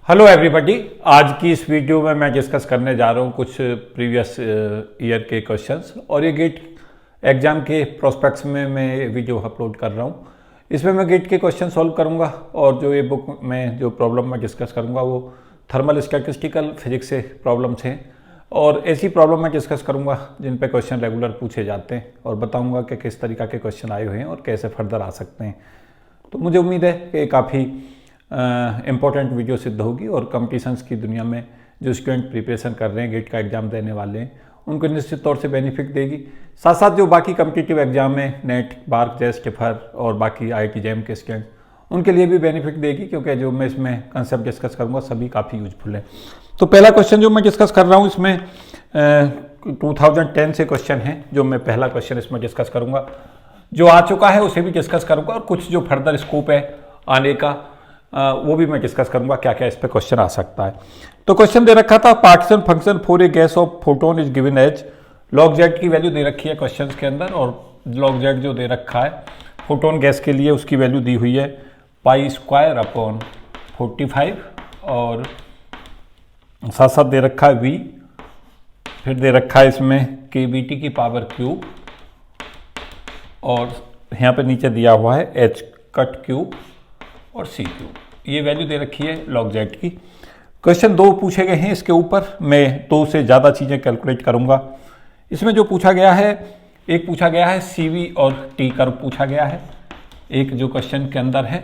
Hello everybody. आज की इस वीडियो में मैं डिस्कस करने जा रहा हूँ कुछ प्रीवियस ईयर के क्वेश्चंस और ये गेट एग्जाम के प्रोस्पेक्ट्स में मैं वीडियो अपलोड कर रहा हूँ। इसमें मैं गेट के क्वेश्चन सॉल्व करूँगा और जो ये बुक में जो प्रॉब्लम मैं डिस्कस करूँगा वो थर्मल स्टैटिस्टिकल फिजिक्स से प्रॉब्लम्स हैं और ऐसी प्रॉब्लम मैं डिस्कस करूँगा जिन पे क्वेश्चन रेगुलर पूछे जाते हैं और बताऊँगा कि किस तरीक़ा के क्वेश्चन आए हुए हैं और कैसे फर्दर आ सकते हैं। तो मुझे उम्मीद है कि काफ़ी इम्पॉर्टेंट वीडियो सिद्ध होगी और कंपटीशंस की दुनिया में जो स्टूडेंट प्रिपरेशन कर रहे हैं, गेट का एग्ज़ाम देने वाले हैं, उनको निश्चित तौर से बेनिफिट देगी। साथ साथ जो बाकी कम्पिटिटिव एग्जाम में नेट, बार्क, जेस, टिफर और बाकी IIT JEM के स्टूडेंट उनके लिए भी बेनिफिट देगी, क्योंकि जो मैं इसमें कंसेप्ट डिस्कस करूँगा सभी काफ़ी यूजफुल है। तो पहला क्वेश्चन जो मैं डिस्कस कर रहा हूँ इसमें 2010 से क्वेश्चन है। जो मैं पहला क्वेश्चन इसमें डिस्कस करूँगा, जो आ चुका है उसे भी डिस्कस करूँगा और कुछ जो फर्दर स्कोप है आने का वो भी मैं डिस्कस करूंगा, क्या क्या इस पे क्वेश्चन आ सकता है। तो क्वेश्चन दे रखा था partition function for a gas of photon is given as log z की वैल्यू दे रखी है क्वेश्चन के अंदर और log z जो दे रखा है फोटोन गैस के लिए उसकी वैल्यू दी हुई है π² / 45 और साथ साथ दे रखा है v, फिर दे रखा है इसमें kBT की पावर क्यूब और यहाँ पे नीचे दिया हुआ है h³ और c³। ये वैल्यू दे रखी है log z की। क्वेश्चन 2 पूछे गए हैं, इसके ऊपर मैं 2 से ज़्यादा चीज़ें कैलकुलेट करूँगा। इसमें जो पूछा गया है, एक पूछा गया है CV और T कर्व पूछा गया है, एक जो क्वेश्चन के अंदर है,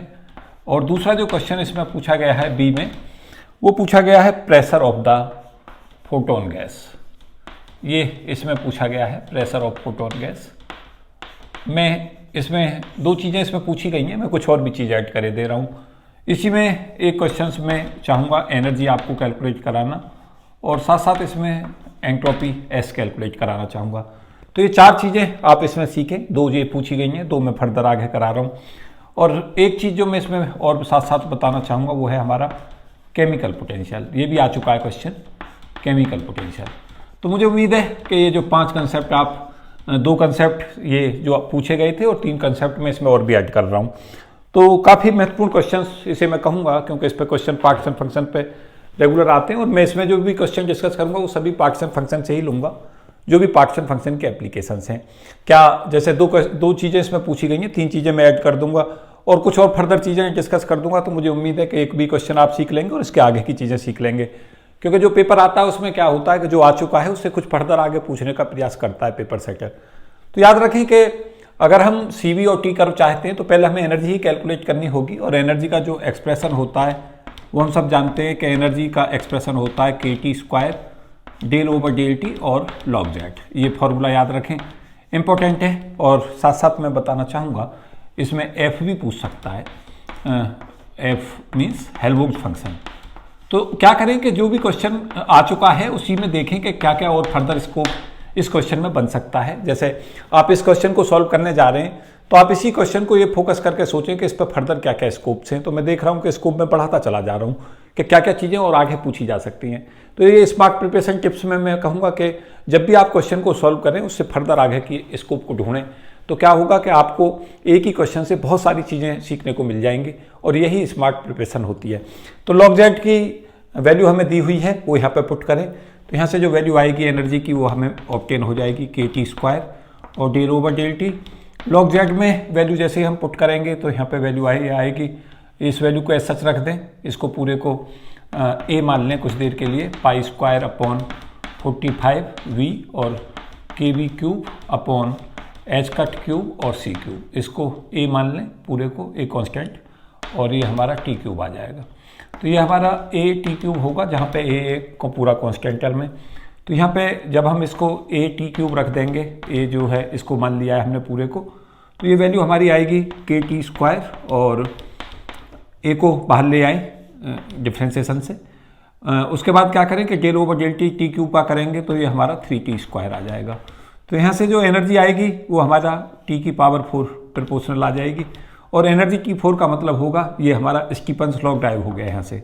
और दूसरा जो क्वेश्चन इसमें पूछा गया है B में, वो पूछा गया है pressure of the photon gas. ये इसमें पूछा गया है प्रेशर ऑफ फोटोन गैस। मैं इसमें 2 चीज़ें इसमें पूछी गई हैं, मैं कुछ और भी चीज़ ऐड करे दे रहा हूँ। इसी में एक क्वेश्चंस में चाहूँगा एनर्जी आपको कैलकुलेट कराना और साथ साथ इसमें एंट्रोपी S कैलकुलेट कराना चाहूँगा। तो ये 4 चीज़ें आप इसमें सीखें। 2 ये पूछी गई हैं, 2 मैं फर्दर आगे करा रहा हूँ। और एक चीज़ जो मैं इसमें और साथ साथ बताना चाहूँगा वो है हमारा केमिकल पोटेंशियल। ये भी आ चुका है क्वेश्चन, केमिकल पोटेंशियल। तो मुझे उम्मीद है कि ये जो 5 कंसेप्ट आप 2 कंसेप्ट ये जो पूछे गए थे और 3 कंसेप्ट में इसमें और भी ऐड कर रहा हूँ। तो काफ़ी महत्वपूर्ण क्वेश्चंस इसे मैं कहूँगा, क्योंकि इस पर क्वेश्चन पार्टीशन फंक्शन पे रेगुलर आते हैं और मैं इसमें जो भी क्वेश्चन डिस्कस करूँगा वो सभी पार्टीशन फंक्शन से ही लूँगा, जो भी पार्टीशन फंक्शन के एप्लीकेशंस हैं। क्या जैसे 2 चीज़ें इसमें पूछी गई हैं, 3 चीज़ें मैं ऐड कर दूँगा और कुछ और फर्दर चीज़ें डिस्कस कर दूँगा। तो मुझे उम्मीद है कि एक भी क्वेश्चन आप सीख लेंगे और इसके आगे की चीज़ें सीख लेंगे, क्योंकि जो पेपर आता है उसमें क्या होता है कि जो आ चुका है उससे कुछ फर्दर आगे पूछने का प्रयास करता है पेपर सेटर। तो याद रखें कि अगर हम CV और T कर्व चाहते हैं तो पहले हमें एनर्जी ही कैलकुलेट करनी होगी और एनर्जी का जो एक्सप्रेशन होता है वो हम सब जानते हैं कि एनर्जी का एक्सप्रेशन होता है kT² del/dt और log z। ये फॉर्मूला याद रखें, इंपॉर्टेंट है। और साथ साथ मैं बताना चाहूँगा इसमें F भी पूछ सकता है, F मीन्स हेल्महोल्ट्ज़ फंक्शन। तो क्या करें कि जो भी क्वेश्चन आ चुका है उसी में देखें कि क्या क्या और फर्दर स्कोप इस क्वेश्चन में बन सकता है। जैसे आप इस क्वेश्चन को सॉल्व करने जा रहे हैं तो आप इसी क्वेश्चन को ये फोकस करके सोचें कि इस पर फर्दर क्या क्या स्कोप्स हैं। तो मैं देख रहा हूँ कि स्कोप में बढ़ाता चला जा रहा हूँ कि क्या क्या चीज़ें और आगे पूछी जा सकती हैं। तो ये स्मार्ट प्रिपरेशन टिप्स में मैं कहूँगा कि जब भी आप क्वेश्चन को सॉल्व करें उससे फर्दर आगे की स्कोप को ढूंढें, तो क्या होगा कि आपको एक ही क्वेश्चन से बहुत सारी चीज़ें सीखने को मिल जाएंगी और यही स्मार्ट प्रिपरेशन होती है। तो log z की वैल्यू हमें दी हुई है, वो यहाँ पे पुट करें तो यहाँ से जो वैल्यू आएगी एनर्जी की वो हमें ऑब्टेन हो जाएगी kT² और del/dt। log z में वैल्यू जैसे ही हम पुट करेंगे तो यहाँ पे वैल्यू आएगी। इस वैल्यू को ऐसा सच रख दें, इसको पूरे को a मान लें कुछ देर के लिए, π²/45v और kB³ h³ और c³। इसको a मान लें पूरे को, a कांस्टेंट, और ये हमारा t³ आ जाएगा। तो ये हमारा AT³ होगा, जहाँ पे A को पूरा कॉन्स्टेंटल में। तो यहाँ पे जब हम इसको AT³ रख देंगे, A जो है इसको मान लिया है हमने पूरे को, तो ये वैल्यू हमारी आएगी kT² और A को बाहर ले आए डिफ्रेंसिएशन से। उसके बाद क्या करें कि del/dt t³ का करेंगे तो ये हमारा 3t² आ जाएगा। तो यहाँ से जो एनर्जी आएगी वो हमारा T की पावर 4 प्रोपोर्शनल आ जाएगी और एनर्जी T4 का मतलब होगा ये हमारा स्टीफन्स लॉ ड्राइव हो गया यहाँ से।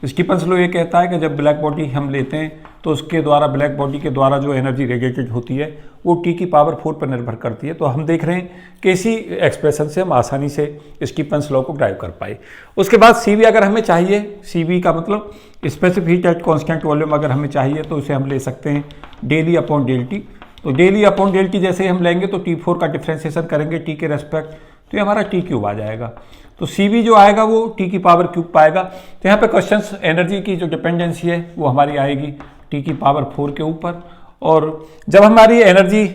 स्टीफन्स लॉ ये कहता है कि जब ब्लैक बॉडी हम लेते हैं तो उसके द्वारा, ब्लैक बॉडी के द्वारा जो एनर्जी रेडिएटेड होती है वो टी की पावर 4 पर निर्भर करती है। तो हम देख रहे हैं कि इसी एक्सप्रेशन से हम आसानी से स्टीफन्स लॉ को ड्राइव कर पाए। उसके बाद सी वी अगर हमें चाहिए, सी वी का मतलब specific heat at constant volume अगर हमें चाहिए तो उसे हम ले सकते हैं डेली अपॉन डेल टी। तो डेली अपॉन डेल टी जैसे हम लेंगे तो T4 का डिफ्रेंसिएशन करेंगे टी के रेस्पेक्ट, तो ये हमारा टी क्यूब आ जाएगा। तो सी वी जो आएगा वो टी की पावर क्यूब पाएगा। तो यहाँ पे क्वेश्चंस एनर्जी की जो डिपेंडेंसी है वो हमारी आएगी टी की पावर 4 के ऊपर, और जब हमारी एनर्जी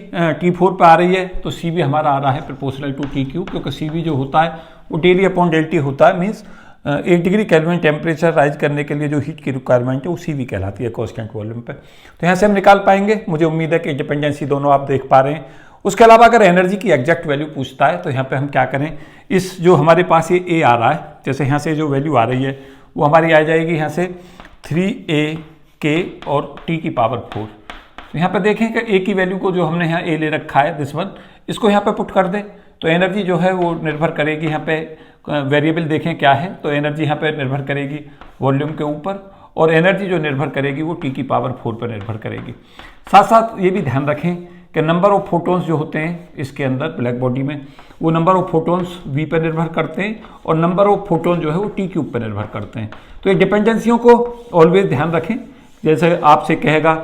T4 पे आ रही है तो सी वी हमारा आ रहा है प्रोपोर्शनल टू टी क्यूब, क्योंकि सी वी जो होता है वो डेली अपॉन डेल टी होता है। Means 1 degree kelvin temperature rise करने के लिए जो हीट की रिक्वायरमेंट है वो सी वी कहलाती है कॉन्स्टेंट वॉल्यूम पे। तो यहाँ से हम निकाल पाएंगे। मुझे उम्मीद है कि डिपेंडेंसी दोनों आप देख पा रहे हैं। उसके अलावा अगर एनर्जी की एग्जैक्ट वैल्यू पूछता है तो यहाँ पे हम क्या करें, इस जो हमारे पास ये ए आ रहा है, जैसे यहाँ से जो वैल्यू आ रही है वो हमारी आ जाएगी यहाँ से 3a और टी की पावर 4। तो यहाँ पे देखें कि ए की वैल्यू को जो हमने यहाँ ए ले रखा है दिस वन, इसको यहाँ पे पुट कर दें तो एनर्जी जो है वो निर्भर करेगी, यहाँ पे वेरिएबल देखें क्या है, तो एनर्जी यहाँ पे निर्भर करेगी वॉल्यूम के ऊपर, और एनर्जी जो निर्भर करेगी वो टी की पावर 4 पर निर्भर करेगी। साथ साथ ये भी ध्यान रखें कि नंबर ऑफ फोटोन्स जो होते हैं इसके अंदर ब्लैक बॉडी में, वो नंबर ऑफ फोटोन्स वी पर निर्भर करते हैं और नंबर ऑफ फोटोन जो है वो टी क्यूब पर निर्भर करते हैं। तो ये डिपेंडेंसियों को ऑलवेज ध्यान रखें। जैसे आपसे कहेगा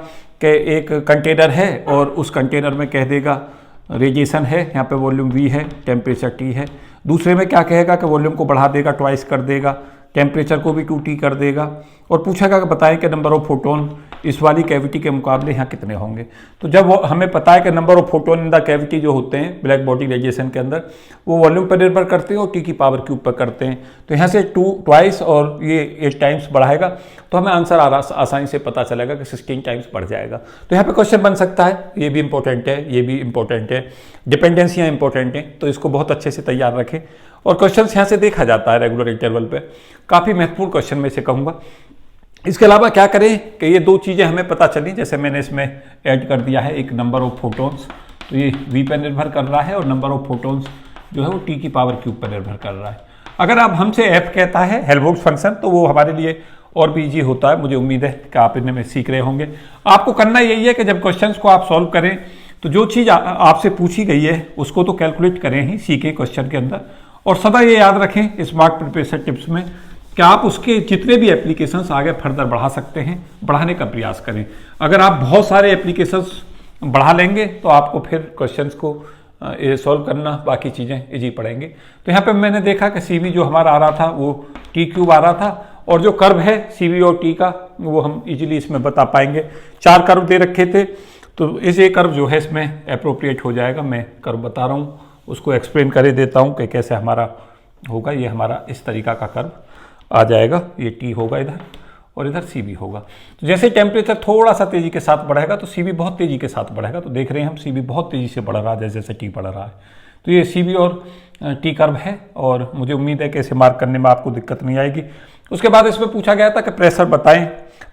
कि एक कंटेनर है और उस कंटेनर में कह देगा रेडिएशन है, यहाँ पे वॉल्यूम वी है, टेम्परेचर टी है। दूसरे में क्या कहेगा कि वॉल्यूम को बढ़ा देगा, ट्वाइस कर देगा, टेम्परेचर को भी 2T कर देगा, और पूछेगा कि बताएं कि नंबर ऑफ फोटोन इस वाली कैविटी के मुकाबले यहाँ कितने होंगे। तो जब वो हमें पता है कि number of photon in the cavity जो होते हैं ब्लैक बॉडी रेडिएशन के अंदर वो वॉल्यूम पर निर्भर करते हैं और टी की पावर क्यूब पर करते हैं, तो यहाँ से 2 ट्वाइस और ये 8 टाइम्स बढ़ाएगा तो हमें आंसर आसानी से पता चलेगा कि 16 टाइम्स बढ़ जाएगा। तो यहाँ पे क्वेश्चन बन सकता है, ये भी इंपॉर्टेंट है, ये भी इंपॉर्टेंट है, डिपेंडेंसियाँ इंपॉर्टेंट हैं, तो इसको बहुत अच्छे से तैयार रखें। और क्वेश्चन यहाँ से देखा जाता है रेगुलर इंटरवल पे, काफ़ी महत्वपूर्ण क्वेश्चन में से कहूँगा। इसके अलावा क्या करें कि ये 2 चीज़ें हमें पता चली, जैसे मैंने इसमें ऐड कर दिया है एक नंबर ऑफ फोटोन्स, तो ये वी पर निर्भर कर रहा है और नंबर ऑफ फोटोन्स जो है वो टी की पावर क्यूब पर निर्भर कर रहा है। अगर आप हमसे एफ कहता है हेल्महोल्ट्ज फंक्शन, तो वो हमारे लिए और भी ईजी होता है। मुझे उम्मीद है कि आप इनमें सीख रहे होंगे। आपको करना यही है कि जब क्वेश्चन को आप सॉल्व करें तो जो चीज़ आपसे पूछी गई है उसको तो कैलकुलेट करें ही, सीखें क्वेश्चन के अंदर, और सदा ये याद रखें स्मार्ट प्रिपरेशन टिप्स में कि आप उसके जितने भी एप्लीकेशंस आगे फर्दर बढ़ा सकते हैं, बढ़ाने का प्रयास करें। अगर आप बहुत सारे एप्लीकेशंस बढ़ा लेंगे तो आपको फिर क्वेश्चंस को सॉल्व करना, बाकी चीज़ें इजी पड़ेंगे। तो यहाँ पे मैंने देखा कि सी वी जो हमारा आ रहा था वो टी क्यूब आ रहा था, और जो कर्व है सी वी और टी का वो हम इजीली इसमें बता पाएंगे। 4 कर्व दे रखे थे, तो इस एक कर्व जो है इसमें अप्रोप्रिएट हो जाएगा। मैं कर्व बता रहा हूँ, उसको एक्सप्लेन कर देता हूँ कि कैसे हमारा होगा। ये हमारा इस तरीका का कर्व आ जाएगा, ये टी होगा इधर और इधर सी वी होगा। तो जैसे टेम्परेचर थोड़ा सा तेज़ी के साथ बढ़ेगा तो सी वी बहुत तेज़ी के साथ बढ़ेगा। तो देख रहे हैं हम सी वी बहुत तेज़ी से बढ़ रहा है जैसे जैसे टी बढ़ रहा है। तो ये सी वी और टी कर्व है, और मुझे उम्मीद है कि इसे मार्क करने में आपको दिक्कत नहीं आएगी। उसके बाद इसमें पूछा गया था कि प्रेशर बताएं,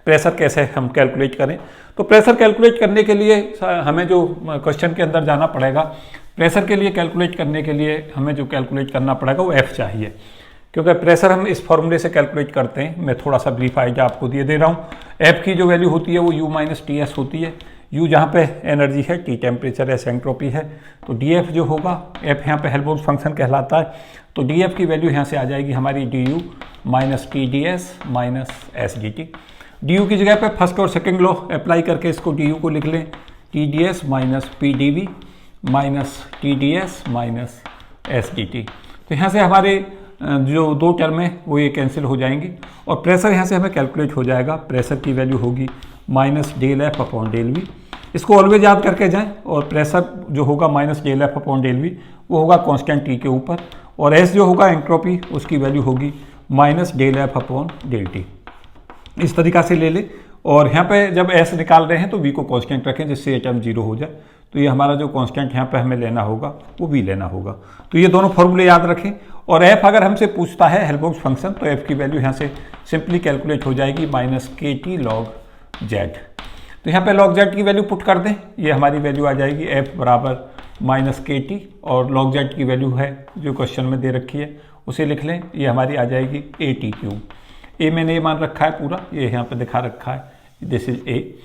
प्रेशर कैसे हम कैलकुलेट करें। तो प्रेशर कैलकुलेट करने के लिए हमें जो क्वेश्चन के अंदर जाना पड़ेगा, प्रेशर के लिए कैलकुलेट करने के लिए हमें जो कैलकुलेट करना पड़ेगा वो एफ चाहिए, क्योंकि प्रेशर हम इस फॉर्मूले से कैलकुलेट करते हैं। मैं थोड़ा सा ब्रीफ आइडिया आपको दे रहा हूँ। एफ की जो वैल्यू होती है वो U माइनस टी एस होती है। U जहाँ पे एनर्जी है, टी टेम्परेचर है, एंट्रोपी है, तो डी एफ जो होगा, एफ यहाँ पे हेल्महोल्ट्ज फंक्शन कहलाता है, तो डी एफ की वैल्यू यहाँ से आ जाएगी हमारी D you minus T D S minus S D T. D you की जगह पे फर्स्ट और सेकेंड लॉ अप्लाई करके इसको डी यू को लिख लें, T D S minus P D V minus T D S minus S D T. तो यहाँ से हमारे जो 2 टर्म है वो ये कैंसिल हो जाएंगी, और प्रेशर यहाँ से हमें कैलकुलेट हो जाएगा। प्रेशर की वैल्यू होगी minus del F upon del V. इसको ऑलवेज याद करके जाएं, और प्रेशर जो होगा minus del F upon del V वो होगा कांस्टेंट टी के ऊपर, और एस जो होगा एंट्रोपी उसकी वैल्यू होगी minus del F upon del T. इस तरीका से ले ले, और यहाँ पे जब एस निकाल रहे हैं तो वी को कांस्टेंट रखें जिससे ये टर्म 0 हो जाए। तो ये हमारा जो कांस्टेंट यहाँ पे हमें लेना होगा वो वी लेना होगा। तो ये दोनों फॉर्मूले याद रखें। और एफ अगर हमसे पूछता है हेल्महोल्ट्ज फंक्शन, तो एफ की वैल्यू यहाँ से सिंपली कैलकुलेट हो जाएगी माइनस के टी लॉग जेड। तो यहाँ पे लॉग जेड की वैल्यू पुट कर दें, ये हमारी वैल्यू आ जाएगी एफ बराबर माइनस के टी, और लॉग जेड की वैल्यू है जो क्वेश्चन में दे रखी है उसे लिख लें, ये हमारी आ जाएगी ए टी क्यूब। ए मैंने ये मान रखा है पूरा, ये यहाँ पे दिखा रखा है, दिस इज ए।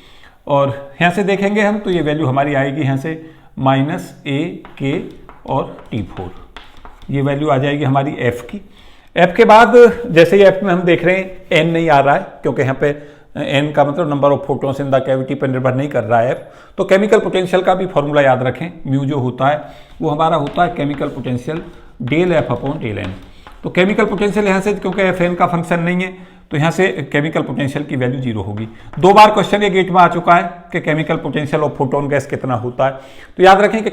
और यहाँ से देखेंगे हम तो ये वैल्यू हमारी आएगी यहाँ से -a k और T4, ये वैल्यू आ जाएगी हमारी f की। f के बाद जैसे ही f में हम देख रहे हैं n नहीं आ रहा है, क्योंकि यहाँ पे n का मतलब number of photons in the cavity पर निर्भर नहीं कर रहा है f। तो केमिकल पोटेंशियल का भी फॉर्मूला याद रखें, म्यू जो होता है वो हमारा होता है chemical potential del f upon del n। तो केमिकल पोटेंशियल यहाँ से क्योंकि एफ एन का फंक्शन नहीं है तो यहाँ से केमिकल पोटेंशियल की वैल्यू 0 होगी। 2 बार क्वेश्चन ये गेट में आ चुका है कि chemical potential of photon gas कितना होता है। तो याद रखें कि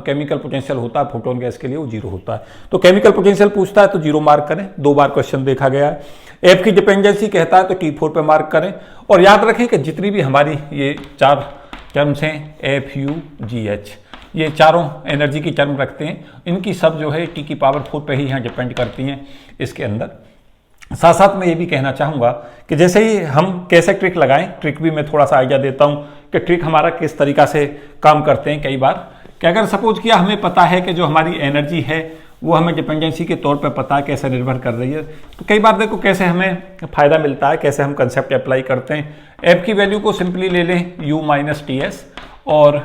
केमिकल पोटेंशियल होता है फोटोन गैस के लिए वो 0 होता है। तो केमिकल पोटेंशियल पूछता है तो 0 मार्क करें, 2 बार क्वेश्चन देखा गया है। एफ की डिपेंडेंसी कहता है तो T4 पे मार्क करें। और याद रखें कि जितनी भी हमारी ये 4 टर्म्स हैं FUGH, ये चारों एनर्जी की टर्म रखते हैं, इनकी सब जो है T⁴ पे ही यहाँ डिपेंड करती हैं इसके अंदर। साथ साथ मैं ये भी कहना चाहूँगा कि जैसे ही हम कैसे ट्रिक लगाएं, ट्रिक भी मैं थोड़ा सा आइडिया देता हूँ कि ट्रिक हमारा किस तरीक़ा से काम करते हैं। कई बार कि अगर सपोज किया हमें पता है कि जो हमारी एनर्जी है वो हमें डिपेंडेंसी के तौर पे पता है कैसे निर्भर कर रही है, तो कई बार देखो कैसे हमें फ़ायदा मिलता है, कैसे हम कंसेप्ट अप्लाई करते हैं। एफ की वैल्यू को सिंपली ले लें U - TS, और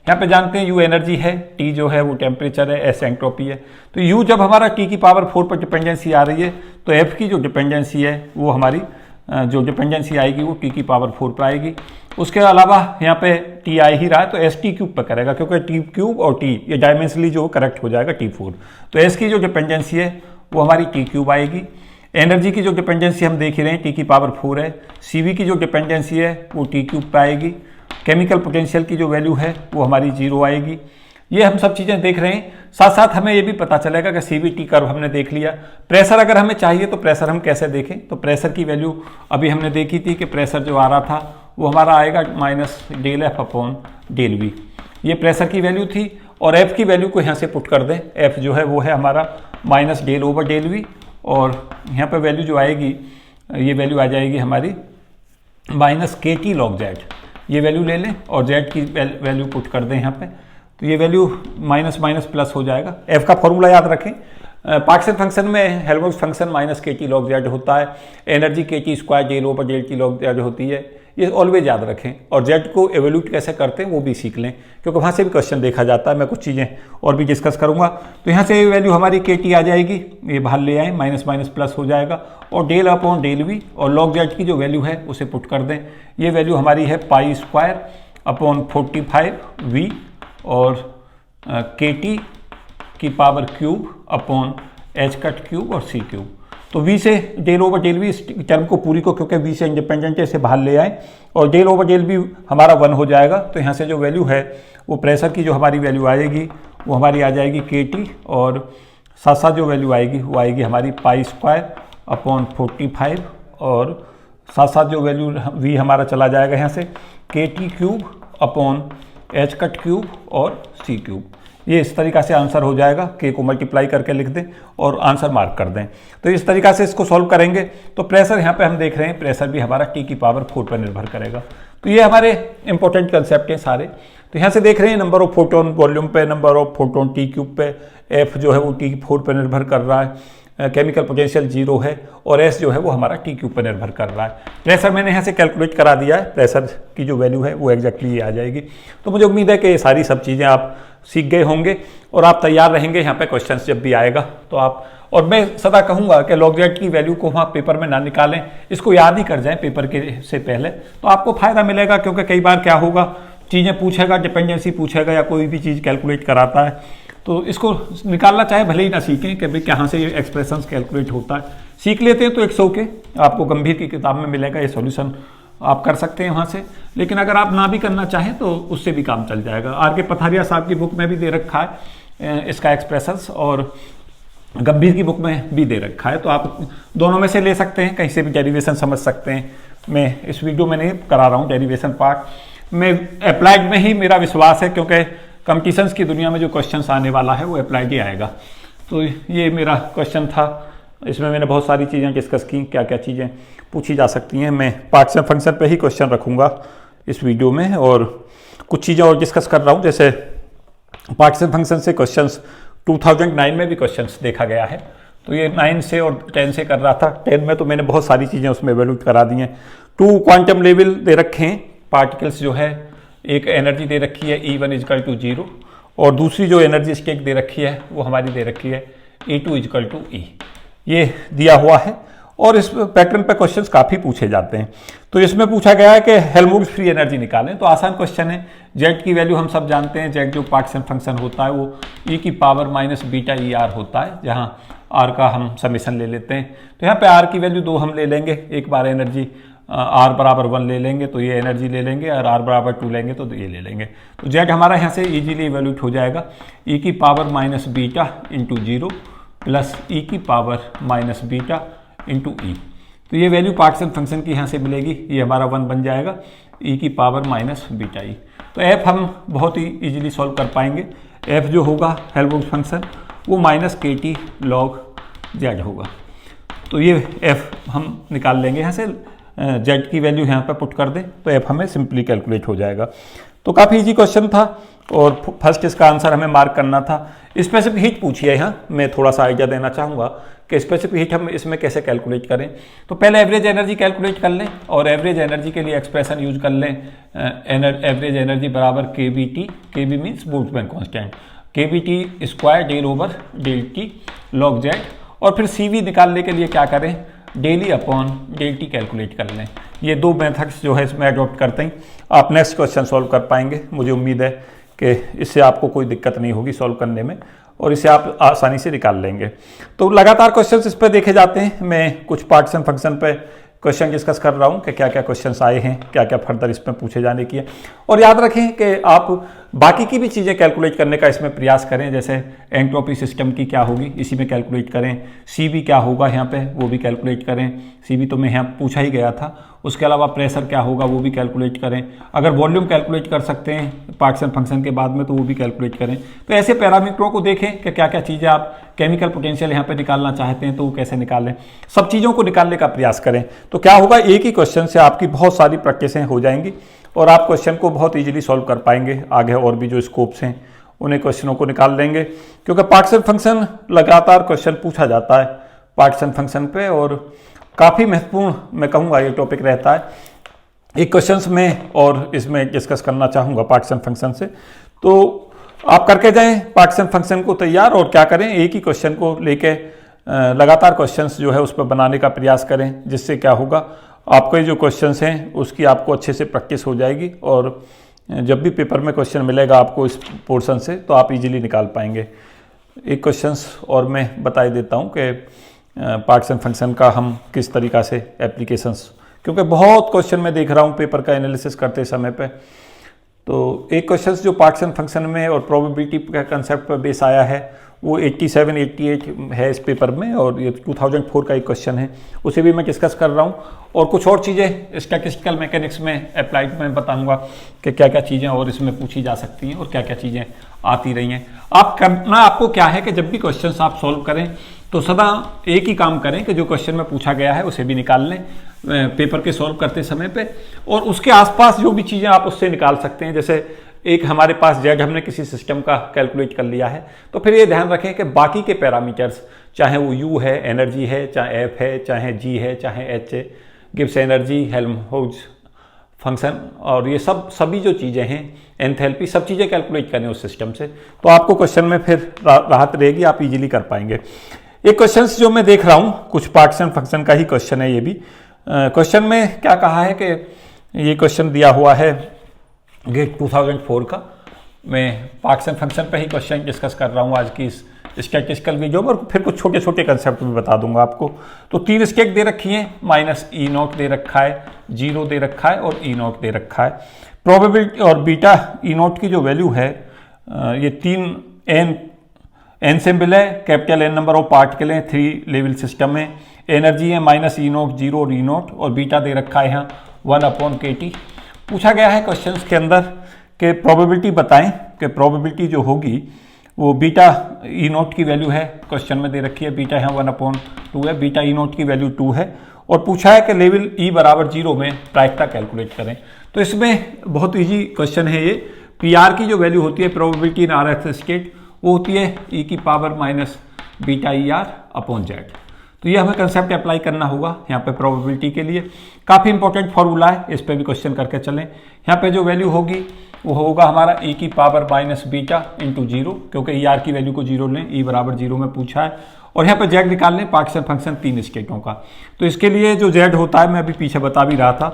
यहाँ पे जानते हैं U एनर्जी है, T जो है वो टेम्परेचर है, S एंट्रोपी है। तो U जब हमारा T⁴ पर डिपेंडेंसी आ रही है तो F की जो डिपेंडेंसी है वो हमारी जो डिपेंडेंसी आएगी वो T⁴ पर आएगी। उसके अलावा यहाँ पे T आ ही रहा है तो ST³ पर करेगा, क्योंकि T³ और T ये डायमेंशनली जो करेक्ट हो जाएगा T4। तो S की जो डिपेंडेंसी है वो हमारी T³ आएगी। एनर्जी की जो डिपेंडेंसी हम देख ही रहे हैं T⁴ है। CV की जो डिपेंडेंसी है वो T³ पे आएगी। केमिकल पोटेंशियल की जो वैल्यू है वो हमारी 0 आएगी। ये हम सब चीज़ें देख रहे हैं। साथ साथ हमें ये भी पता चलेगा कि CVT कर्व हमने देख लिया। प्रेशर अगर हमें चाहिए तो प्रेशर हम कैसे देखें, तो प्रेशर की वैल्यू अभी हमने देखी थी कि प्रेशर जो आ रहा था वो हमारा आएगा -∆F अपॉन ∆V, ये प्रेशर की वैल्यू थी। और F की वैल्यू को यहाँ से पुट कर दें, F जो है वो है हमारा -∆/∆V, और यहाँ पे वैल्यू जो आएगी ये वैल्यू आ जाएगी हमारी -KT log Z, ये वैल्यू ले लें और Z की वैल्यू पुट कर दें यहाँ पे, तो ये वैल्यू माइनस प्लस हो जाएगा। F का फॉर्मूला याद रखें, पार्शियल फंक्शन में Helmholtz function -KT log Z होता है, energy KT² ∆T log Z होती है, ये ऑलवेज याद रखें। और Z को एवोल्यूट कैसे करते हैं वो भी सीख लें, क्योंकि वहाँ से भी क्वेश्चन देखा जाता है। मैं कुछ चीज़ें और भी डिस्कस करूँगा। तो यहाँ से ये वैल्यू हमारी KT आ जाएगी, ये बाहर ले आए, माइनस प्लस हो जाएगा, और ∆/∆V और log Z की जो वैल्यू है उसे पुट कर दें। ये वैल्यू हमारी है π² और KT⁵ अपॉन H⁻³ और C³। तो V से ∆/∆V इस टर्म को पूरी को, क्योंकि V से इंडिपेंडेंट है, इसे बाहर ले आए और ∆/∆V हमारा 1 हो जाएगा। तो यहाँ से जो वैल्यू है वो प्रेशर की जो हमारी वैल्यू आएगी वो हमारी आ जाएगी KT, और साथ साथ जो वैल्यू आएगी वो आएगी हमारी π² अपॉन 45, और साथ साथ जो वैल्यू V हमारा चला जाएगा यहाँ से KT³ अपॉन H⁻³ और C³। ये इस तरीक़ा से आंसर हो जाएगा। K को मल्टीप्लाई करके लिख दें और आंसर मार्क कर दें। तो इस तरीक़ा से इसको सॉल्व करेंगे। तो प्रेशर यहाँ पे हम देख रहे हैं, प्रेशर भी हमारा T⁴ पर निर्भर करेगा। तो ये हमारे इंपॉर्टेंट कंसेप्ट हैं सारे। तो यहाँ से देख रहे हैं नंबर ऑफ फोटोन वॉल्यूम पे, नंबर ऑफ फोटोन T³ पे, F जो है वो T4 पर निर्भर कर रहा है, केमिकल पोटेंशियल 0 है, और S जो है वो हमारा T³ पर निर्भर कर रहा है। प्रेशर मैंने यहाँ से कैलकुलेट करा दिया है, प्रेशर की जो वैल्यू है वो एग्जैक्टली ये आ जाएगी। तो मुझे उम्मीद है कि ये सारी सब चीज़ें आप सीख गए होंगे और आप तैयार रहेंगे यहाँ पे क्वेश्चंस जब भी आएगा तो आप। और मैं सदा कहूँगा कि log Z की वैल्यू को वहाँ पेपर में ना निकालें, इसको याद ही कर जाएं पेपर के से पहले, तो आपको फ़ायदा मिलेगा। क्योंकि कई बार क्या होगा, चीज़ें पूछेगा, डिपेंडेंसी पूछेगा या कोई भी चीज़ कैलकुलेट कराता है, तो इसको निकालना चाहे भले ही ना सीखें कि भाई कहाँ से ये एक्सप्रेशंस कैलकुलेट होता है। सीख लेते हैं तो 100 के आपको गंभीर की किताब में मिलेगा, ये सॉल्यूशन आप कर सकते हैं वहाँ से। लेकिन अगर आप ना भी करना चाहें तो उससे भी काम चल जाएगा। R.K. पथारिया साहब की बुक में भी दे रखा है इसका एक्सप्रेशंस, और गंभीर की बुक में भी दे रखा है। तो आप दोनों में से ले सकते हैं, कहीं से भी डेरिवेशन समझ सकते हैं। मैं इस वीडियो में नहीं करा रहा हूँ डेरिवेशन पार्ट, मैं अप्लाइड में ही मेरा विश्वास है, क्योंकि कंपटीशंस की दुनिया में जो क्वेश्चंस आने वाला है वो अप्लाइड ही आएगा। तो ये मेरा क्वेश्चन था, इसमें मैंने बहुत सारी चीज़ें डिस्कस की, क्या क्या चीज़ें पूछी जा सकती हैं। मैं पार्शियल फंक्शन पे ही क्वेश्चन रखूँगा इस वीडियो में, और कुछ चीज़ें और डिस्कस कर रहा हूँ। जैसे पार्शियल फंक्शन से क्वेश्चंस 2009 में भी क्वेश्चंस देखा गया है, तो ये 9 से और 10 से कर रहा था। 10 में तो मैंने बहुत सारी चीज़ें उसमें वैल्यूट करा दी हैं। 2 क्वांटम लेवल दे रखे हैं, पार्टिकल्स जो है, एक एनर्जी दे रखी है E1 इजकल टू 0, और दूसरी जो एनर्जी स्टेट दे रखी है वो हमारी दे रखी है E2 इजकल टू E। ये दिया हुआ है और इस पैटर्न पे क्वेश्चंस काफ़ी पूछे जाते हैं। तो इसमें पूछा गया है कि हेल्महोल्ट्ज़ फ्री एनर्जी निकालें, तो आसान क्वेश्चन है। जेड की वैल्यू हम सब जानते हैं, जेड जो पार्टिशन फंक्शन होता है वो e की power minus beta E R होता है, जहाँ आर का हम समेशन ले लेते हैं। तो यहाँ पे आर की वैल्यू 2 हम ले लेंगे, एक बार एनर्जी आर बराबर 1 ले लेंगे तो ये एनर्जी ले लेंगे, और आर बराबर 2 लेंगे तो ये ले लेंगे। तो जेड हमारा यहाँ से ईजिली इवैल्यूएट हो जाएगा, e की power minus beta into 0 plus e की पावर माइनस बीटा इंटू ई। तो ये वैल्यू पार्टिशन फंक्शन की यहाँ से मिलेगी, ये हमारा 1 बन जाएगा, e की पावर माइनस बीटा ई। तो f हम बहुत ही इजीली सॉल्व कर पाएंगे। f जो होगा हेल्महोल्ट्ज़ फंक्शन वो माइनस के टी लॉग जेड होगा। तो ये f हम निकाल लेंगे यहाँ से, z की वैल्यू यहाँ पर पुट कर दें तो f हमें सिंपली कैलकुलेट हो जाएगा। तो काफ़ी इजी क्वेश्चन था और फर्स्ट इसका आंसर हमें मार्क करना था। स्पेसिफिक हीट पूछी है, यहाँ मैं थोड़ा सा आइडिया देना चाहूँगा कि स्पेसिफिक हीट हम इसमें कैसे कैलकुलेट करें। तो पहले एवरेज एनर्जी कैलकुलेट कर लें और एवरेज एनर्जी के लिए एक्सप्रेशन यूज कर लें, एवरेज एनर्जी बराबर K B T, K B means Boltzmann constant, K B T square del over del T log Z, और फिर सी वी निकालने के लिए क्या करें, del upon del T calculate कर लें। ये 2 मेथड्स जो है इसमें अडॉप्ट करते हैं आप नेक्स्ट क्वेश्चन सॉल्व कर पाएंगे। मुझे उम्मीद है कि इससे आपको कोई दिक्कत नहीं होगी सॉल्व करने में और इसे आप आसानी से निकाल लेंगे। तो लगातार क्वेश्चंस इस पर देखे जाते हैं। मैं कुछ पार्टिशन फंक्शन पे क्वेश्चन डिस्कस कर रहा हूँ कि क्या क्या क्वेश्चंस आए हैं, क्या क्या फर्दर इसमें पूछे जाने की है। और याद रखें कि आप बाकी की भी चीज़ें कैलकुलेट करने का इसमें प्रयास करें, जैसे एंट्रोपी सिस्टम की क्या होगी इसी में कैलकुलेट करें, CV क्या होगा यहाँ पे वो भी कैलकुलेट करें, CV तो मैं यहाँ पूछा ही गया था। उसके अलावा प्रेशर क्या होगा वो भी कैलकुलेट करें। अगर वॉल्यूम कैलकुलेट कर सकते हैं पार्टिशन फंक्शन के बाद में तो वो भी कैलकुलेट करें। तो ऐसे पैरामीटरों को देखें कि क्या क्या चीज़ें आप केमिकल पोटेंशियल यहाँ पे निकालना चाहते हैं तो वो कैसे निकालें, सब चीज़ों को निकालने का प्रयास करें। तो क्या होगा, एक ही क्वेश्चन से आपकी बहुत सारी प्रैक्टिसें हो जाएंगी और आप क्वेश्चन को बहुत ईजिली सॉल्व कर पाएंगे। आगे और भी जो स्कोप्स हैं उन्हें क्वेश्चनों को निकाल लेंगे, क्योंकि पार्टिशन फंक्शन लगातार क्वेश्चन पूछा जाता है पार्टिशन फंक्शन पे और काफ़ी महत्वपूर्ण मैं कहूँगा ये टॉपिक रहता है। एक क्वेश्चंस में और इसमें डिस्कस करना चाहूँगा पार्टिशन फंक्शन से। तो आप करके जाएं पार्टिशन फंक्शन को तैयार और क्या करें, एक ही क्वेश्चन को लेके लगातार क्वेश्चंस जो है उस पर बनाने का प्रयास करें, जिससे क्या होगा आपके जो क्वेश्चंस हैं उसकी आपको अच्छे से प्रैक्टिस हो जाएगी और जब भी पेपर में क्वेश्चन मिलेगा आपको इस पोर्शन से तो आप इजीली निकाल पाएंगे। एक क्वेश्चंस और मैं बता देता हूँ कि पार्टिशन फंक्शन का हम किस तरीक़ा से एप्लीकेशंस, क्योंकि बहुत क्वेश्चन मैं देख रहा हूँ पेपर का एनालिसिस करते समय पे। तो एक क्वेश्चन जो पार्टिशन फंक्शन में और प्रोबेबिलिटी का कंसेप्ट पर बेस आया है वो 87-88 है इस पेपर में और ये 2004 का एक क्वेश्चन है, उसे भी मैं डिस्कस कर रहा हूँ। और कुछ और चीज़ें स्टैटिस्टिकल मैकेनिक्स में अप्लाइड में बताऊँगा कि क्या क्या चीज़ें और इसमें पूछी जा सकती हैं और क्या क्या चीज़ें आती रही हैं। आप करना आपको क्या है कि जब भी क्वेश्चन आप सॉल्व करें तो सदा एक ही काम करें कि जो क्वेश्चन में पूछा गया है उसे भी निकाल लें पेपर के सॉल्व करते समय पे, और उसके आसपास जो भी चीज़ें आप उससे निकाल सकते हैं। जैसे एक हमारे पास जेड हमने किसी सिस्टम का कैलकुलेट कर लिया है, तो फिर ये ध्यान रखें कि बाकी के पैरामीटर्स, चाहे वो यू है, एनर्जी है, चाहे एफ है, चाहे जी है, चाहे एच है, गिब्स एनर्जी, हेल्महोल्ट्ज़ फंक्शन, और ये सभी जो चीज़ें हैं, एंथैल्पी, सब चीज़ें कैलकुलेट करें उस सिस्टम से, तो आपको क्वेश्चन में फिर राहत रहेगी, आप इजीली कर पाएंगे। एक क्वेश्चन जो मैं देख रहा हूँ कुछ पार्टिशन फंक्शन का ही क्वेश्चन है ये भी। क्वेश्चन में क्या कहा है कि ये क्वेश्चन दिया हुआ है गेट 2004 का। मैं पार्टिशन फंक्शन पे ही क्वेश्चन डिस्कस कर रहा हूँ आज की इस स्टैटिस्टिकल वीडियो में, और फिर कुछ छोटे छोटे कंसेप्ट भी बता दूंगा आपको। तो 3 स्टेट दे रखी हैं, माइनस E0 दे रखा है, 0 दे रखा है और E0 दे रखा है। प्रोबेबिलिटी और बीटा E0 की जो वैल्यू है ये 3 n से मिले, capital N number of particle हैं 3 लेवल सिस्टम में, एनर्जी है माइनस E0, 0 और E0, और बीटा दे रखा है यहाँ 1/kT। पूछा गया है क्वेश्चंस के अंदर कि प्रोबेबिलिटी बताएं कि प्रोबेबिलिटी जो होगी वो बीटा E0 की वैल्यू है, क्वेश्चन में दे रखी है बीटा यहाँ 1/2 है, बीटा E0 की वैल्यू 2 है, और पूछा है कि लेवल E बराबर 0 में प्रायिकता कैलकुलेट करें। तो इसमें बहुत ईजी क्वेश्चन है ये। PR की जो वैल्यू होती है प्रोबेबिलिटी इन RF स्टेट वो होती है e की power minus beta E R upon Z. तो ये हमें कंसेप्ट अप्लाई करना होगा यहाँ पे प्रोबेबिलिटी के लिए। काफ़ी इंपॉर्टेंट फॉर्मूला है, इस पर भी क्वेश्चन करके चलें। यहाँ पे जो वैल्यू होगी वो होगा हमारा e की power minus beta into zero, क्योंकि ई आर की वैल्यू को जीरो लें, ई बराबर जीरो में पूछा है। और यहाँ पे जेड निकाल लें, पार्टीशन फंक्शन 3 स्टेटों का। तो इसके लिए जो जेड होता है मैं अभी पीछे बता भी रहा था,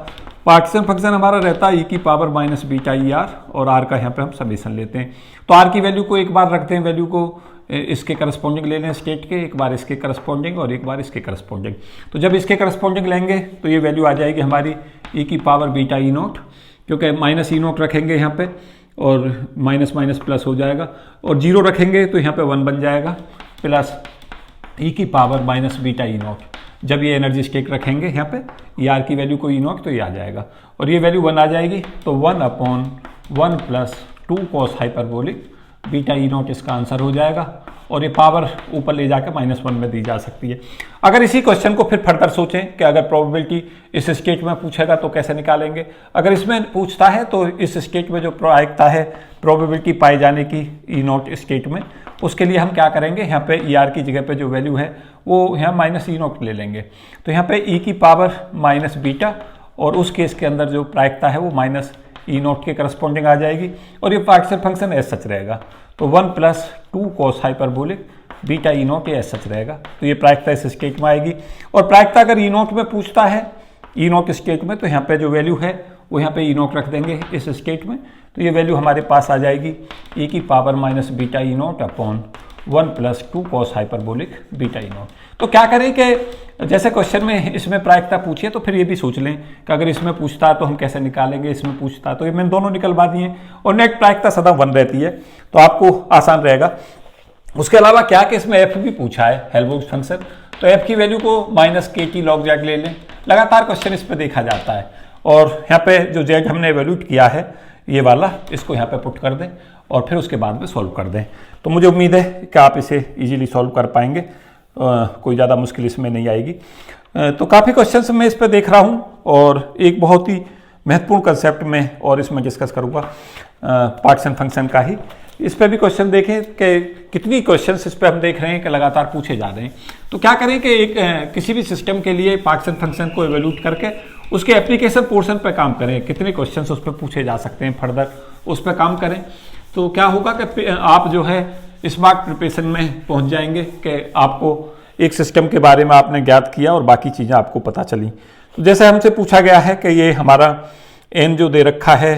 पार्टीशन फंक्शन हमारा रहता है e की power minus beta E R, और आर का यहाँ पे हम समेशन लेते हैं। तो आर की वैल्यू को एक बार रखते हैं, वैल्यू को इसके करस्पॉन्डिंग ले लें स्टेट के, एक बार इसके करस्पॉन्डिंग और एक बार इसके करस्पॉन्डिंग। तो जब इसके करस्पॉन्डिंग लेंगे तो ये वैल्यू आ जाएगी हमारी e की पावर बीटा ई नोट, क्योंकि माइनस ई नोट रखेंगे यहाँ पे और माइनस माइनस प्लस हो जाएगा, और जीरो रखेंगे तो यहाँ पे 1 बन जाएगा, प्लस e की पावर माइनस बीटा ई नोट। जब ये एनर्जी स्टेट रखेंगे यहाँ पे ई आर की वैल्यू को ई नोट, तो ये आ जाएगा, और ये वैल्यू 1 आ जाएगी। तो 1/1 प्लस 2 कॉस हाइपरबोलिक बीटा ई नोट इसका आंसर हो जाएगा, और ये पावर ऊपर ले जाकर -1 में दी जा सकती है। अगर इसी क्वेश्चन को फिर फर्दर सोचें कि अगर प्रोबेबिलिटी इस स्टेट में पूछेगा तो कैसे निकालेंगे। अगर इसमें पूछता है तो इस स्टेट में जो प्रायिकता है प्रोबेबिलिटी पाए जाने की ई नोट स्टेट में, उसके लिए हम क्या करेंगे, यहाँ पे ई आर की जगह पे जो वैल्यू है वो यहाँ माइनस ई नोट ले लेंगे। तो यहाँ पे ई की पावर माइनस बीटा, और उस केस के अंदर जो प्रायिकता है वो माइनस ई नोट के करस्पॉन्डिंग आ जाएगी, और ये पार्टीशन फंक्शन एज सच रहेगा। तो 1 + 2 कॉस हाइपरबोलिक बीटा ई नोट ये एज सच रहेगा। तो ये प्रायिकता इस स्टेट में आएगी, और प्रायिकता अगर ई नोट में पूछता है, ई नोट स्टेट में, तो यहाँ पे जो वैल्यू है वो यहाँ पे ई नोट रख देंगे इस स्टेट में। तो ये वैल्यू हमारे पास आ जाएगी e की पावर माइनस बीटा ई naught upon 1 + 2 cos hyperbolic beta ई नोट। तो क्या करें कि जैसे क्वेश्चन में इसमें प्रायिकता पूछिए तो फिर ये भी सोच लें कि अगर इसमें पूछता है तो हम कैसे निकालेंगे, इसमें पूछता है तो ये मैंने दोनों निकलवा दिए, और नेट प्रायिकता सदा 1 रहती है, तो आपको आसान रहेगा। उसके अलावा क्या कि इसमें एफ भी पूछा है, हेल्महोल्ट्ज फंक्शन, तो एफ की वैल्यू को -kt log z ले लें। लगातार क्वेश्चन इस पर देखा जाता है, और यहाँ पे जो z हमने एवेल्यूट किया है ये वाला, इसको यहाँ पे पुट कर दें और फिर उसके बाद में सॉल्व कर दें। तो मुझे उम्मीद है कि आप इसे इजीली सॉल्व कर पाएंगे, कोई ज़्यादा मुश्किल इसमें नहीं आएगी। तो काफ़ी क्वेश्चंस मैं इस पर देख रहा हूँ, और एक बहुत ही महत्वपूर्ण कंसेप्ट में और इसमें डिस्कस करूँगा पार्टीशन फंक्शन का ही। इस पर भी क्वेश्चन देखें कि कितनी क्वेश्चंस इस पर हम देख रहे हैं कि लगातार पूछे जा रहे हैं। तो क्या करें कि एक किसी भी सिस्टम के लिए पार्टीशन फंक्शन को एवेल्यूट करके उसके एप्लीकेशन पोर्शन पर काम करें, कितने क्वेश्चंस उस पर पूछे जा सकते हैं, फर्दर उस पर काम करें। तो क्या होगा कि आप जो है स्मार्ट प्रिपरेशन में पहुंच जाएंगे कि आपको एक सिस्टम के बारे में आपने ज्ञात किया और बाकी चीज़ें आपको पता चली। तो जैसे हमसे पूछा गया है कि ये हमारा एन जो दे रखा है,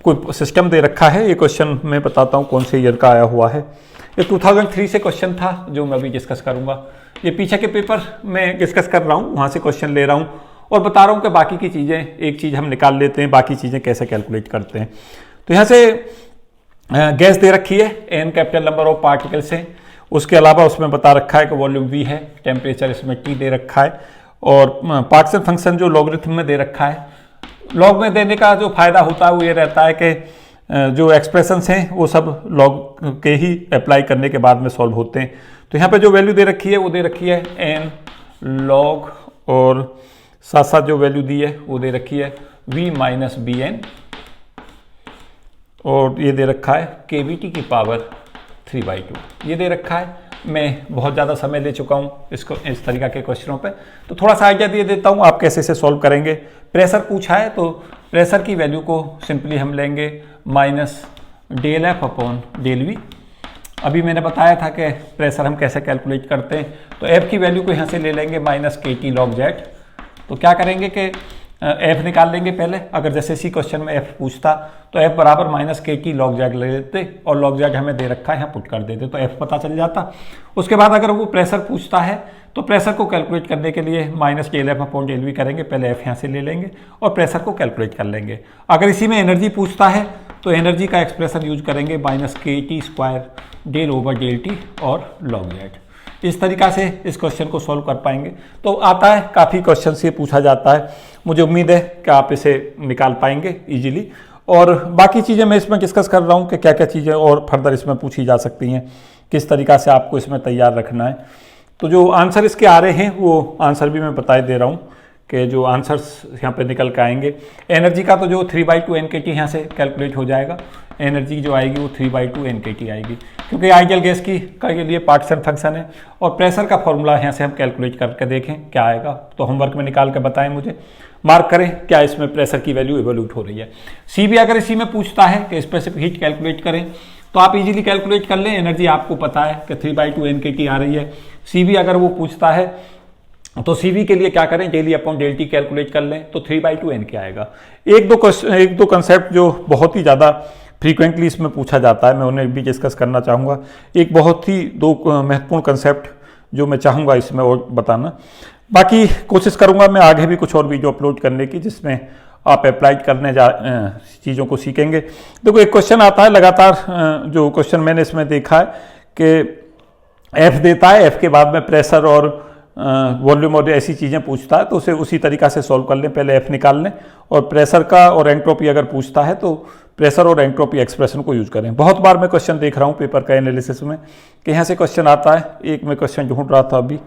कोई सिस्टम दे रखा है, ये क्वेश्चन मैं बताता हूँ कौन से ईयर का आया हुआ है। ये 2003 से क्वेश्चन था जो मैं अभी डिस्कस करूँगा। ये पीछे के पेपर में डिस्कस कर रहा हूँ, वहाँ से क्वेश्चन ले रहा हूँ और बता रहा हूँ कि बाकी की चीज़ें, एक चीज़ हम निकाल लेते हैं, बाकी चीज़ें कैसे कैलकुलेट करते हैं। तो यहाँ से गैस दे रखी है, N capital number of particles हैं। उसके अलावा उसमें बता रखा है कि वॉल्यूम v है, टेम्परेचर इसमें T दे रखा है, और पार्टीशन फंक्शन जो लॉगरिथम में दे रखा है। लॉग में देने का जो फायदा होता है वो ये रहता है कि जो एक्सप्रेशंस हैं वो सब लॉग के ही अप्लाई करने के बाद में सॉल्व होते हैं। तो यहाँ पे जो वैल्यू दे रखी है वो दे रखी है n log, और साथ साथ जो वैल्यू दी है वो दे रखी है v - bn, और ये दे रखा है kVt की पावर 3/2, ये दे रखा है। मैं बहुत ज़्यादा समय ले चुका हूँ इसको, इस तरीक़ा के क्वेश्चनों पे, तो थोड़ा सा आइडिया दे देता हूँ आप कैसे इसे सॉल्व करेंगे। प्रेशर पूछा है तो प्रेशर की वैल्यू को सिंपली हम लेंगे -∂F/∂V। अभी मैंने बताया था कि प्रेशर हम कैसे कैलकुलेट करते हैं। तो F की वैल्यू को यहाँ से ले लेंगे -kT log z। तो क्या करेंगे कि F निकाल लेंगे पहले। अगर जैसे इसी क्वेश्चन में F पूछता तो F बराबर -kT log z ले लेते, और log z हमें दे रखा है यहाँ पुट कर देते, तो F पता चल जाता। उसके बाद अगर वो प्रेशर पूछता है तो प्रेशर को कैलकुलेट करने के लिए -∂F/∂V करेंगे, पहले F यहाँ से ले लेंगे और प्रेशर को कैलकुलेट कर लेंगे। अगर इसी में एनर्जी पूछता है तो एनर्जी का एक्सप्रेशन यूज करेंगे -kT² del/del और log z। इस तरीका से इस क्वेश्चन को सॉल्व कर पाएंगे। तो आता है, काफ़ी क्वेश्चन से पूछा जाता है, मुझे उम्मीद है कि आप इसे निकाल पाएंगे इजीली। और बाकी चीज़ें मैं इसमें डिस्कस कर रहा हूँ कि क्या क्या चीज़ें और फर्दर इसमें पूछी जा सकती हैं, किस तरीका से आपको इसमें तैयार रखना है। तो जो आंसर इसके आ रहे हैं वो आंसर भी मैं बता दे रहा हूँ कि जो आंसर्स यहाँ पे निकल के आएंगे। एनर्जी का तो जो 3/2 nkt यहाँ से कैलकुलेट हो जाएगा, एनर्जी जो आएगी वो 3/2 nkt आएगी, क्योंकि आइडियल गैस की के लिए पार्टीशन फंक्शन है। और प्रेशर का फॉर्मूला यहाँ से हम कैलकुलेट करके देखें क्या आएगा, तो होमवर्क में निकाल के बताएं मुझे, मार्क करें क्या इसमें प्रेशर की वैल्यू इवोल्यूट हो रही है। सी भी अगर इसी में पूछता है कि स्पेसिफिक हीट कैलकुलेट करें तो आप इजीली कैलकुलेट कर लें, एनर्जी आपको पता है कि 3/2 NKT आ रही है। सी भी अगर वो पूछता है तो CV के लिए क्या करें, डेली अपॉन डेल्टी कैलकुलेट कर लें तो 3/2 NK आएगा। एक दो कंसेप्ट जो बहुत ही ज़्यादा फ्रीक्वेंटली इसमें पूछा जाता है, मैं उन्हें भी डिस्कस करना चाहूँगा। एक बहुत ही दो महत्वपूर्ण कंसेप्ट जो मैं चाहूँगा इसमें और बताना, बाकी कोशिश करूँगा मैं आगे भी कुछ और वीडियो अपलोड करने की जिसमें आप अप्लाइड करने चीज़ों को सीखेंगे। देखो एक क्वेश्चन आता है लगातार, जो क्वेश्चन मैंने इसमें देखा है कि F देता है, F के बाद में प्रेशर और वॉल्यूम और ऐसी चीज़ें पूछता है तो उसे उसी तरीक़ा से सॉल्व कर लें, पहले F निकाल लें और प्रेशर का और एंट्रोपी अगर पूछता है तो प्रेशर और एंट्रोपी एक्सप्रेशन को यूज़ करें। बहुत बार मैं क्वेश्चन देख रहा हूँ पेपर का एनालिसिस में कि यहाँ से क्वेश्चन आता है। एक मैं क्वेश्चन ढूंढ रहा था अभी,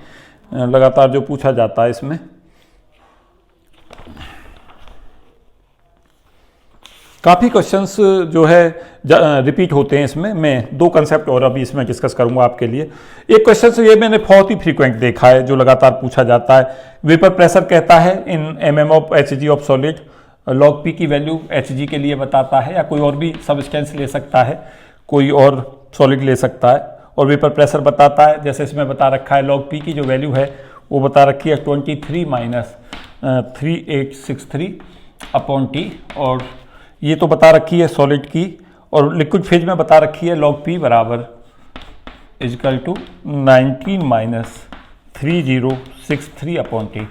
लगातार जो पूछा जाता है इसमें, काफ़ी क्वेश्चंस जो है रिपीट होते हैं इसमें। मैं दो कंसेप्ट और अभी इसमें डिस्कस करूंगा आपके लिए। एक क्वेश्चन ये मैंने बहुत ही फ्रीक्वेंट देखा है जो लगातार पूछा जाता है, वेपर प्रेशर कहता है इन mm of Hg of solid, log P की वैल्यू Hg के लिए बताता है, या कोई और भी सब्सटेंस ले सकता है, कोई और सॉलिड ले सकता है, और वेपर प्रेशर बताता है। जैसे इसमें बता रखा है log P की जो वैल्यू है वो बता रखी है 23 - 3863 अपॉन T, और ये तो बता रखी है सॉलिड की, और लिक्विड फेज में बता रखी है log P बराबर इजकल टू 19 - 3063 अपॉन T।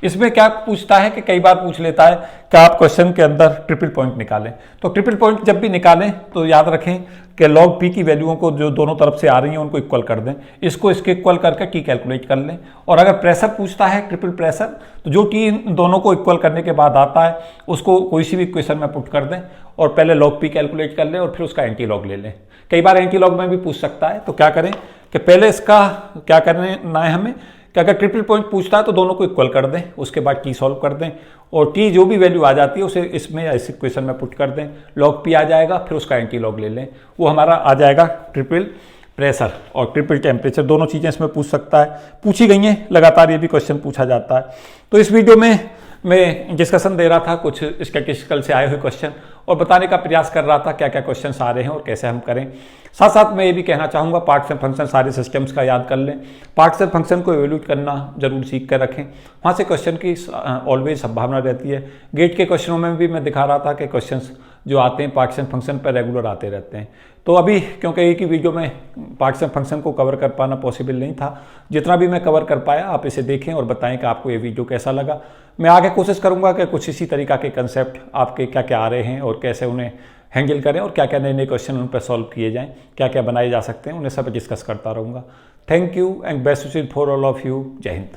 इसमें क्या पूछता है कि कई बार पूछ लेता है कि आप क्वेश्चन के अंदर ट्रिपल पॉइंट निकालें, तो ट्रिपल पॉइंट जब भी निकालें तो याद रखें कि log P की वैल्यूओं को जो दोनों तरफ से आ रही हैं उनको इक्वल कर दें, इसको इसके इक्वल करके T कैलकुलेट कर लें। और अगर प्रेशर पूछता है ट्रिपल प्रेशर, तो जो T इन दोनों को इक्वल करने के बाद आता है उसको कोई सी भी इक्वेशन में पुट कर दें और पहले log P कैलकुलेट कर लें और फिर उसका एंटी लॉग ले लें। कई बार एंटी लॉग में भी पूछ सकता है, तो क्या करें कि पहले इसका क्या करना है हमें कि अगर ट्रिपल पॉइंट पूछता है तो दोनों को इक्वल कर दें, उसके बाद T सॉल्व कर दें और T जो भी वैल्यू आ जाती है उसे इसमें या इस इक्वेशन में पुट कर दें, log P आ जाएगा, फिर उसका एंटी लॉग ले लें, वो हमारा आ जाएगा ट्रिपल प्रेशर और ट्रिपल टेम्परेचर। दोनों चीज़ें इसमें पूछ सकता है, पूछी गई हैं, लगातार ये भी क्वेश्चन पूछा जाता है। तो इस वीडियो में मैं डिस्कशन दे रहा था कुछ स्टैटिस्टिकल से आए हुए क्वेश्चन और बताने का प्रयास कर रहा था क्या क्या क्वेश्चन आ रहे हैं और कैसे हम करें। साथ साथ मैं ये भी कहना चाहूँगा पार्ट्स एंड फंक्शन सारे सिस्टम्स का याद कर लें, पार्ट्स एंड फंक्शन को इवेल्यूट करना जरूर सीख कर रखें, वहाँ से क्वेश्चन की ऑलवेज संभावना रहती है। गेट के क्वेश्चनों में भी मैं दिखा रहा था कि क्वेश्चंस जो आते हैं पार्ट्स एंड फंक्शन पर रेगुलर आते रहते हैं। तो अभी क्योंकि एक ही वीडियो में पार्ट्स एंड फंक्शन को कवर कर पाना पॉसिबल नहीं था, जितना भी मैं कवर कर पाया आप इसे देखें और बताएं कि आपको ये वीडियो कैसा लगा। मैं आगे कोशिश करूंगा कि कुछ इसी तरीक़ा के कंसेप्ट आपके क्या क्या आ रहे हैं और कैसे उन्हें हैंडल करें और क्या क्या नए नए क्वेश्चन उन पर सॉल्व किए जाएँ, क्या क्या बनाए जा सकते हैं, उन्हें सब डिस्कस करता रहूँगा। Thank you and best wishes for all of you. जय हिंद।